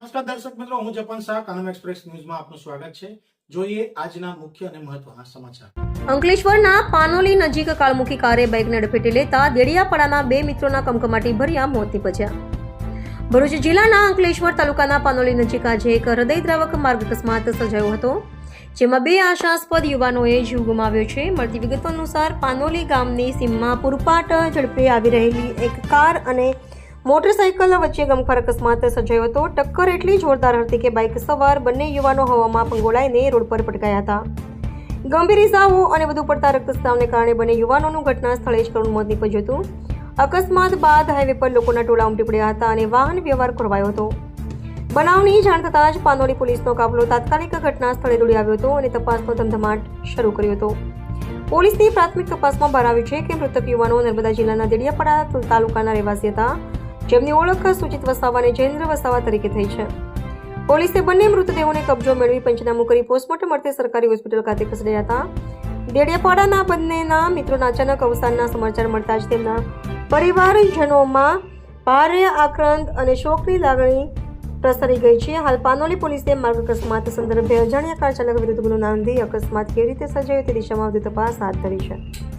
નમસ્કાર દર્શક મિત્રો, હું જપન શાહ, કાનમ એક્સપ્રેસ ન્યૂઝમાં આપનું સ્વાગત છે. જોઈએ આજના મુખ્ય અને મહત્વના સમાચાર. અંકલેશ્વરના પાનોલી નજીક કાળમુખી કારે બાઇકને અડફેટે લેતા દેડિયાપાડાના બે મિત્રોના કમકમાટી ભર્યા મોત નીપજ્યા. ભરૂચ જિલ્લાના અંકલેશ્વર તાલુકાના પાનોલી નજીક આજે એક હૃદયદ્રાવક માર્ગ અકસ્માત સર્જાયો હતો, જેમાં બે આશાસ્પદ યુવાનોએ જીવ ગુમાવ્યો છે. મળતી વિગતો અનુસાર પાનોલી ગામની સીમમાં પૂરપાટ ઝડપે આવી રહેલી એક કાર અને મોટરસાઇકલ વચ્ચે ગમખ્વાર અકસ્માત સર્જાયો હતો. ટક્કર એટલી જોરદાર હતી કે બાઇક સવાર બંને યુવાનો હવામાં પંગોળાઈને રોડ પર પટકાયા હતા. ગંભીર ઇજાઓ અને વધુ પડતા રક્તસ્રાવને કારણે બંને યુવાનોનું ઘટના સ્થળે જ કરુણ મોત નીપજ્યું હતું. અકસ્માત બાદ હાઈવે પર લોકોના ટોળા ઉમટી પડ્યા હતા અને વાહન વ્યવહાર ખોરવાયો હતો. બનાવની જાણ થતાં જ પાનોલી પોલીસનો કાફલો તાત્કાલિક ઘટના સ્થળે દોડી આવ્યો હતો અને તપાસનો ધમધમાટ શરૂ કર્યો હતો. પોલીસની પ્રાથમિક તપાસમાં બહાર આવ્યું છે કે મૃતક યુવાનો નર્મદા જિલ્લાના દેડિયાપાડા તાલુકાના રહેવાસી હતા, જેમની ઓળખ સુચિત વસાવા અને જયેન્દ્ર વસાવા તરીકે થઈ છે. પોલીસે બંને મૃતદેહોને કબજો મેળવી પંચનામું કરી પોસ્ટમોર્ટમ અર્થે સરકારી હોસ્પિટલ ખાતે ખસેડ્યા હતા. દેડિયાપાડાના બંનેના મિત્રોના અચાનક અવસાનના સમાચાર મળતા જ તેમના પરિવારજનોમાં ભારે આક્રંદ અને શોકની લાગણી પ્રસરી ગઈ છે. હાલ પાનોલી પોલીસે માર્ગ અકસ્માત સંદર્ભે અજાણ્યા કાર ચાલક વિરુદ્ધ ગુનો નોંધી અકસ્માત કેવી રીતે સર્જાયો તે દિશામાં વધુ તપાસ હાથ ધરી છે.